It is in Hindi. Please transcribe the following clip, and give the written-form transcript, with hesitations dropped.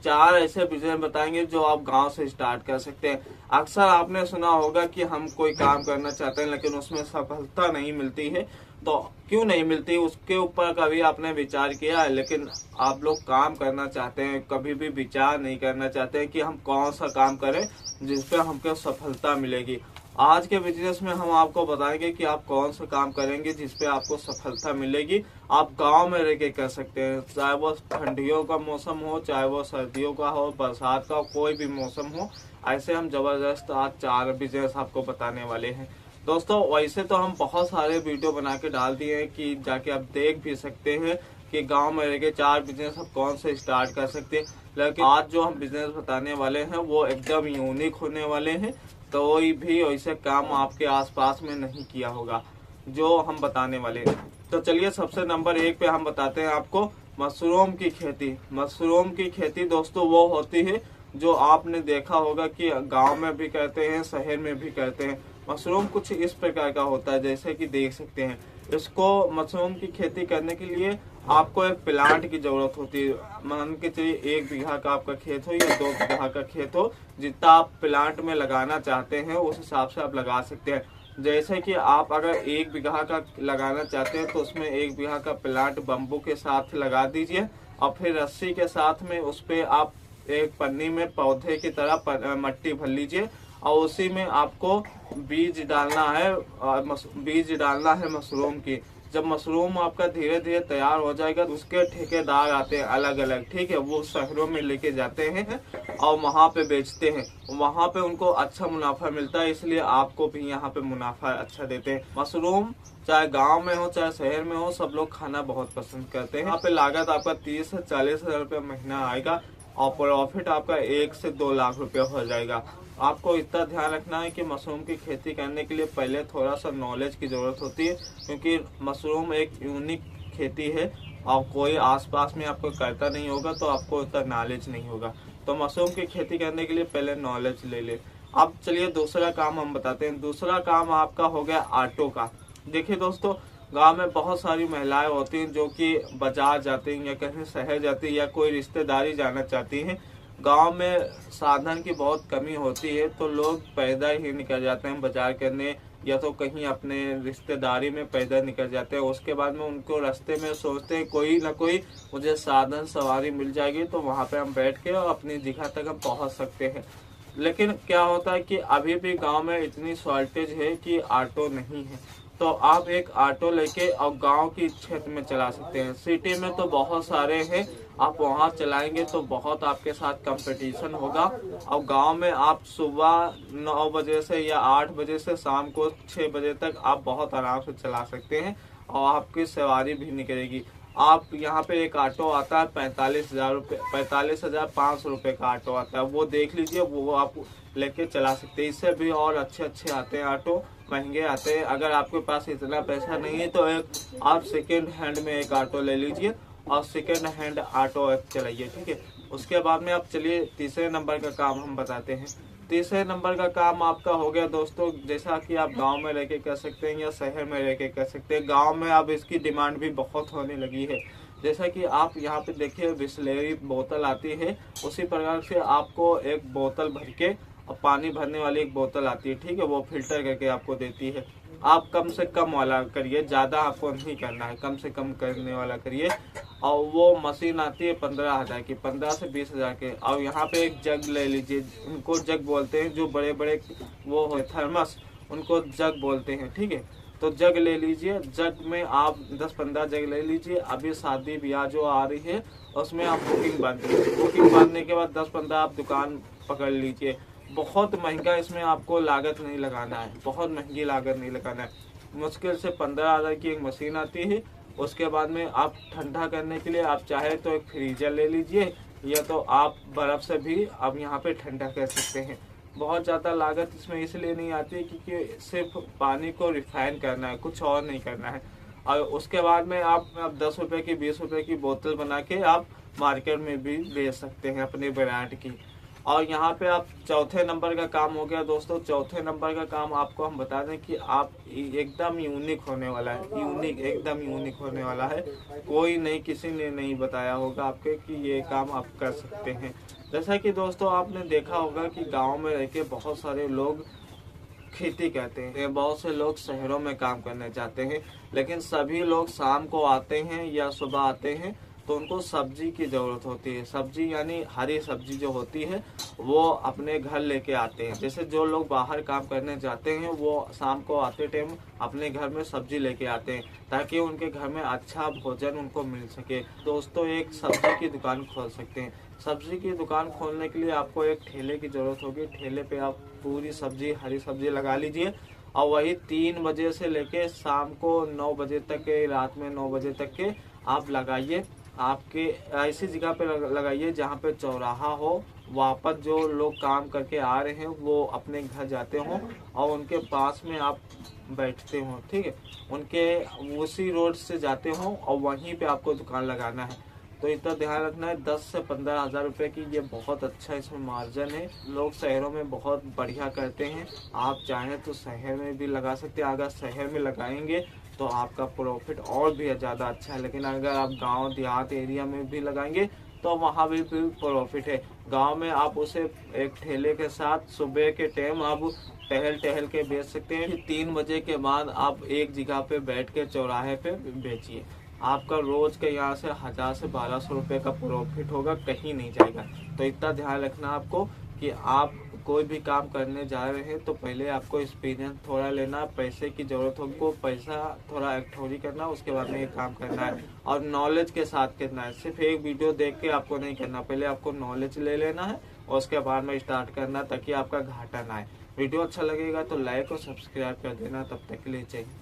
4 ऐसे बिजनेस बताएंगे जो आप गांव से स्टार्ट कर सकते हैं। अक्सर आपने सुना होगा कि हम कोई काम करना चाहते हैं लेकिन उसमें सफलता नहीं मिलती है, तो क्यों नहीं मिलती उसके ऊपर कभी आपने विचार किया है? लेकिन आप लोग काम करना चाहते हैं, कभी भी विचार नहीं करना चाहते हैं कि हम कौन सा काम करें जिसपे हमको सफलता मिलेगी। आज के बिजनेस में हम आपको बताएंगे कि आप कौन सा काम करेंगे जिसपे आपको सफलता मिलेगी। आप गांव में रह के कर सकते हैं, चाहे वो ठंडियों का मौसम हो, चाहे वो सर्दियों का हो, बरसात का, कोई भी मौसम हो। ऐसे हम जबरदस्त आज 4 बिजनेस आपको बताने वाले हैं। दोस्तों वैसे तो हम बहुत सारे वीडियो बना के डाल दिए हैं कि जाके आप देख भी सकते हैं कि गांव में रह के 4 बिजनेस आप कौन से स्टार्ट कर सकते हैं। लेकिन आज जो हम बिजनेस बताने वाले हैं वो एकदम यूनिक होने वाले हैं, तो कोई भी वैसे काम आपके आसपास में नहीं किया होगा जो हम बताने वाले हैं। तो चलिए सबसे नंबर 1 पे हम बताते हैं आपको मशरूम की खेती। मशरूम की खेती दोस्तों वो होती है जो आपने देखा होगा कि गांव में भी करते हैं, शहर में भी करते हैं। मशरूम कुछ इस प्रकार का होता है, जैसे कि देख सकते हैं। इसको मशरूम की खेती करने के लिए आपको एक प्लांट की जरूरत होती है। मान के चलिए 1 बीघा का आपका खेत हो या 2 बीघा का खेत हो, जितना आप प्लांट में लगाना चाहते हैं उस हिसाब से आप लगा सकते हैं। जैसे कि आप अगर 1 बीघा का लगाना चाहते हैं तो उसमें 1 बीघा का प्लांट बम्बू के साथ लगा दीजिए और फिर रस्सी के साथ में उस पे आप एक पन्नी में पौधे की तरह मट्टी भर लीजिए और उसी में आपको बीज डालना है। बीज डालना है मशरूम की। जब मशरूम आपका धीरे धीरे तैयार हो जाएगा तो उसके ठेकेदार आते हैं अलग अलग, ठीक है, वो शहरों में लेके जाते हैं और वहाँ पे बेचते हैं। वहाँ पे उनको अच्छा मुनाफा मिलता है, इसलिए आपको भी यहाँ पे मुनाफा अच्छा देते हैं। मशरूम चाहे गांव में हो चाहे शहर में हो, सब लोग खाना बहुत पसंद करते हैं। यहाँ पे लागत आपका 30 से 40 हजार रुपये महीना आएगा और प्रॉफिट आपका 1 से 2 लाख रुपए हो जाएगा। आपको इतना ध्यान रखना है कि मशरूम की खेती करने के लिए पहले थोड़ा सा नॉलेज की जरूरत होती है, क्योंकि मशरूम एक यूनिक खेती है और कोई आसपास में आपको करता नहीं होगा तो आपको इतना नॉलेज नहीं होगा। तो मशरूम की खेती करने के लिए पहले नॉलेज ले ले। अब चलिए दूसरा काम हम बताते हैं। दूसरा काम आपका हो गया ऑटो का। देखिए दोस्तों, गांव में बहुत सारी महिलाएं होती हैं जो कि बाजार जाती हैं या कहीं शहर जाती हैं या कोई रिश्तेदारी जाना चाहती हैं। गांव में साधन की बहुत कमी होती है तो लोग पैदल ही निकल जाते हैं बाजार करने या तो कहीं अपने रिश्तेदारी में पैदल निकल जाते हैं। उसके बाद में उनको रास्ते में सोचते हैं कोई ना कोई मुझे साधन सवारी मिल जाएगी तो वहां पे हम बैठ के और अपनी जगह तक हम पहुंच सकते हैं। लेकिन क्या होता है कि अभी भी गांव में इतनी शॉर्टेज है कि ऑटो नहीं है, तो आप एक ऑटो लेके और गांव की क्षेत्र में चला सकते हैं। सिटी में तो बहुत सारे हैं, आप वहां चलाएंगे तो बहुत आपके साथ कंपटीशन होगा। और गांव में आप सुबह 9 बजे से या 8 बजे से शाम को 6 बजे तक आप बहुत आराम से चला सकते हैं और आपकी सवारी भी निकलेगी। आप यहाँ पे एक ऑटो आता है 45,000 रुपये, 45,500 रुपये का ऑटो आता है, वो देख लीजिए, वो आप लेके चला सकते हैं। इससे भी और अच्छे अच्छे आते हैं ऑटो, महंगे आते हैं। अगर आपके पास इतना पैसा नहीं है तो एक आप सेकेंड हैंड में एक ऑटो ले लीजिए और सेकेंड हैंड ऑटो चलाइए, ठीक है। उसके बाद में आप चलिए तीसरे नंबर का काम हम बताते हैं। तीसरे नंबर का काम आपका हो गया दोस्तों, जैसा कि आप गांव में रह के कर सकते हैं या शहर में रह के कर सकते हैं। गांव में अब इसकी डिमांड भी बहुत होने लगी है। जैसा कि आप यहाँ पे देखिए बिस्लेरी बोतल आती है, उसी प्रकार से आपको एक बोतल भर के और पानी भरने वाली एक बोतल आती है, ठीक है, वो फिल्टर करके आपको देती है। आप कम से कम वाला करिए, ज्यादा आपको नहीं करना है, कम से कम करने वाला करिए। और वो मशीन आती है 15,000 की, 15 से 20,000 के। और यहाँ पे एक जग ले लीजिए, उनको जग बोलते हैं, जो बड़े बड़े वो हो थर्मस, उनको जग बोलते हैं, ठीक है। तो जग ले लीजिए, जग में आप 10-15 जग ले लीजिए। अभी शादी ब्याह जो आ रही है उसमें आप बुकिंग बांध लीजिए। बुकिंग बांधने के बाद 10-15 आप दुकान पकड़ लीजिए। बहुत महंगा इसमें आपको लागत नहीं लगाना है, बहुत महंगी लागत नहीं लगाना है। मुश्किल से 15,000 की एक मशीन आती है। उसके बाद में आप ठंडा करने के लिए आप चाहे तो एक फ्रीजर ले लीजिए या तो आप बर्फ से भी आप यहाँ पे ठंडा कर सकते हैं। बहुत ज़्यादा लागत इसमें इसलिए नहीं आती क्योंकि सिर्फ पानी को रिफाइन करना है, कुछ और नहीं करना है। और उसके बाद में आप 10 रुपए की 20 रुपए की बोतल बना के आप मार्केट में भी बेच सकते हैं अपने ब्रांड की। और यहाँ पे आप चौथे नंबर का काम हो गया दोस्तों। चौथे नंबर का काम आपको हम बता दें कि आप एकदम यूनिक होने वाला है, एकदम यूनिक होने वाला है। कोई नहीं, किसी ने नहीं बताया होगा आपके कि ये काम आप कर सकते हैं। जैसा कि दोस्तों आपने देखा होगा कि गांव में रह के बहुत सारे लोग खेती करते हैं, बहुत से लोग शहरों में काम करने जाते हैं, लेकिन सभी लोग शाम को आते हैं या सुबह आते हैं तो उनको सब्जी की जरूरत होती है। सब्जी यानी हरी सब्जी जो होती है वो अपने घर लेके आते हैं। जैसे जो लोग बाहर काम करने जाते हैं वो शाम को आते टाइम अपने घर में सब्जी लेके आते हैं ताकि उनके घर में अच्छा भोजन उनको मिल सके। दोस्तों एक सब्जी की दुकान खोल सकते हैं। सब्जी की दुकान खोलने के लिए आपको एक ठेले की जरूरत होगी। ठेले पे आप पूरी सब्जी, हरी सब्जी लगा लीजिए और वही 3 बजे से लेके शाम को 9 बजे तक के, रात में 9 बजे तक के आप लगाइए। आपके ऐसी जगह पे लगाइए जहाँ पे चौराहा हो, वापस जो लोग काम करके आ रहे हैं वो अपने घर जाते हों और उनके पास में आप बैठते हो, ठीक है, उनके उसी रोड से जाते हो और वहीं पे आपको दुकान लगाना है। तो इतना ध्यान रखना है। 10 से 15 हजार रुपए की ये बहुत अच्छा इसमें मार्जिन है। लोग शहरों में बहुत बढ़िया करते हैं, आप चाहें तो शहर में भी लगा सकते हैं। अगर शहर में लगाएंगे तो आपका प्रॉफिट और भी ज़्यादा अच्छा है, लेकिन अगर आप गांव देहात एरिया में भी लगाएंगे तो वहाँ भी प्रॉफिट है। गांव में आप उसे एक ठेले के साथ सुबह के टाइम आप टहल के बेच सकते हैं। 3 बजे के बाद आप एक जगह पे बैठ के चौराहे पे बेचिए। आपका रोज के यहाँ से 1000 से 1200 रुपए का प्रॉफिट होगा, कहीं नहीं जाएगा। तो इतना ध्यान रखना आपको कि आप कोई भी काम करने जा रहे हैं तो पहले आपको एक्सपीरियंस थोड़ा लेना, पैसे की जरूरत होगी, को पैसा थोड़ा एक्ठोरी करना, उसके बाद में ये काम करना है और नॉलेज के साथ करना है। सिर्फ एक वीडियो देख के आपको नहीं करना, पहले आपको नॉलेज ले लेना है और उसके बाद में स्टार्ट करना ताकि आपका घाटा ना आए। वीडियो अच्छा लगेगा तो लाइक और सब्सक्राइब कर देना। तब तक के लिए चाहिए।